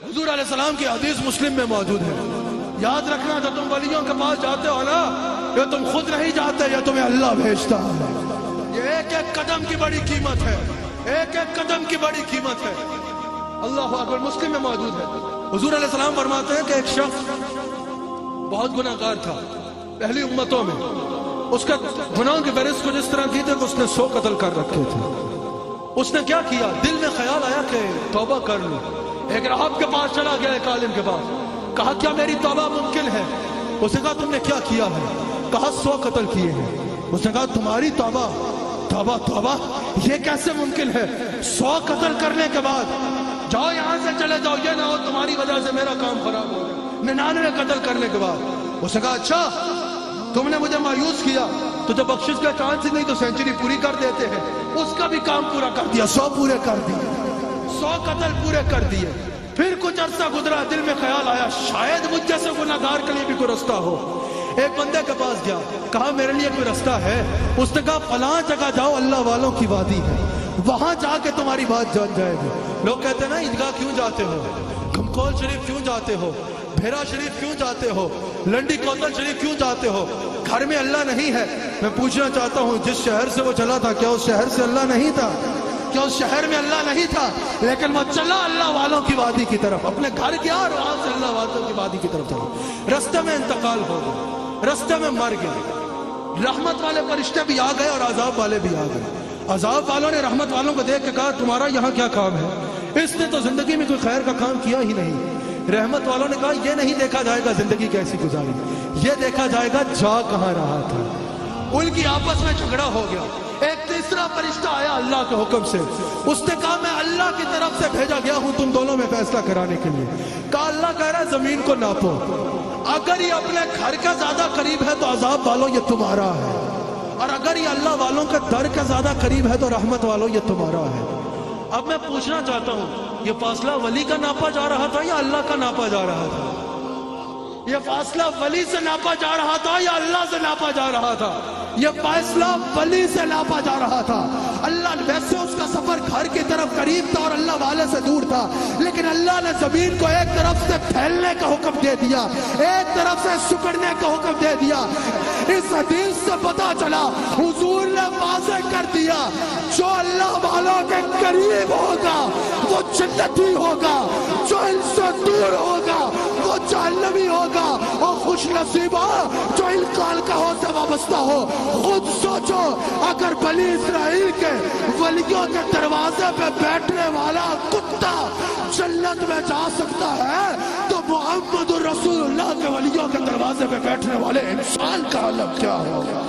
حضور علیہ السلام کی حدیث مسلم میں موجود ہے. یاد رکھنا جب تم ولیوں کے پاس جاتے ہو نا، یہ تم خود نہیں جاتے، یہ تمہیں اللہ بھیجتا ہے. یہ ایک ایک قدم کی بڑی قیمت ہے، ایک ایک قدم کی بڑی قیمت ہے. اللہ اکبر. مسلم میں موجود ہے. حضور علیہ السلام فرماتے ہیں کہ ایک شخص بہت گناہ گار تھا پہلی امتوں میں. اس کا گناہوں کی فہرست کچھ اس طرح کی تھی کہ اس نے 100 قتل کر رکھے تھے. اس نے کیا کیا؟ دل میں خیال آیا کہ توبہ کر لوں. ایک راہب کے پاس چلا گیا، ایک عالم کے پاس. کہا کیا میری توبہ ممکن ہے؟ اس نے کہا تم نے کیا کیا ہے؟ کہا 100 قتل کیے ہیں. اس نے کہا تمہاری توبہ توبہ توبہ یہ کیسے ممکن ہے؟ 100 قتل کرنے کے بعد جاؤ یہاں سے چلے جاؤ، یہ نہ ہو تمہاری وجہ سے میرا کام خراب ہو جائے. 99 قتل کرنے کے بعد اس نے کہا اچھا تم نے مجھے مایوس کیا، تو جب بخشش کا چانس ہی نہیں تو سینچری پوری کر دیتے ہیں. اس کا بھی کام پورا کر دیا، 100 پورے کر دیے، 100 قتل پورے کر دیے. پھر کچھ عرصہ گزرا، دل میں خیال آیا شاید مجھ جیسے گناہ گار کے لیے بھی کوئی رستہ ہو. ایک بندے کے پاس گیا، کہا میرے لیے کوئی رستہ ہے؟ اس نے کہا فلاں جگہ جاؤ، اللہ والوں کی وادی ہے، وہاں جا کے تمہاری بات جان جائے گی. لوگ کہتے ہیں نا عیدگاہ کیوں جاتے ہو، کھمکول شریف کیوں جاتے ہو، بھیرا شریف کیوں جاتے ہو، لنڈی کوتل شریف کیوں جاتے ہو؟ گھر میں اللہ نہیں ہے. میں پوچھنا چاہتا ہوں جس شہر سے وہ چلا تھا کیا اس شہر سے اللہ نہیں تھا؟ کیا اس شہر میں اللہ نہیں تھا؟ لیکن وہ چلا اللہ والوں کی وادی کی طرف، اپنے گھر گیا اور وہاں سے اللہ والوں کی وادی کی طرف چلا. رستے میں انتقال ہو گیا، رستے میں مر گیا. رحمت والے فرشتے بھی آ گئے اور عذاب والے بھی آ گئے. عذاب والوں نے رحمت والوں کو دیکھ کے کہا تمہارا یہاں کیا کام ہے؟ اس نے تو زندگی میں کوئی خیر کا کام کیا ہی نہیں. رحمت والوں نے کہا یہ نہیں دیکھا جائے گا زندگی کیسی گزاری، یہ دیکھا جائے گا جا کہاں رہا تھا. ان کی آپس میں جھگڑا ہو گیا. ایک تیسرا فرشتہ آیا اللہ کے حکم سے. اس نے کہا میں اللہ کی طرف سے بھیجا گیا ہوں تم دونوں میں فیصلہ کرانے کے لیے. کہا اللہ کہہ رہا ہے زمین کو ناپو، اگر یہ اپنے گھر کا زیادہ قریب ہے تو عذاب والوں یہ تمہارا ہے، اور اگر یہ اللہ والوں کے در کا زیادہ قریب ہے تو رحمت والوں یہ تمہارا ہے. اب میں پوچھنا چاہتا ہوں یہ فاصلہ ولی کا ناپا جا رہا تھا یا اللہ کا ناپا جا رہا تھا؟ یہ فاصلہ ولی سے ناپا جا رہا تھا یا اللہ سے ناپا جا رہا تھا؟ یہ فاصلہ ولی سے ناپا جا رہا تھا. اللہ ویسے اس کا سفر گھر کی طرف قریب تھا اور اللہ والے سے دور تھا، لیکن اللہ نے زمین کو ایک طرف سے پھیلنے کا حکم دے دیا، ایک طرف سے سکڑنے کا حکم دے دیا. اس حدیث سے پتا چلا حضور نے واضح کر دیا جو اللہ والوں کے قریب ہوگا وہ جنتی ہوگا، جو ان سے دور ہوگا وہ جہنمی ہوگا. اور خوش نصیبہ جو ان خانقاہوں سے وابستہ ہو. خود سوچو اگر بنی اسرائیل کے ولیوں کے دروازے پہ بیٹھنے والا کتا جنت میں جا سکتا ہے تو محمد رسول اللہ کے ولیوں کے دروازے پہ بیٹھنے والے انسان کا عالم کیا ہوگا؟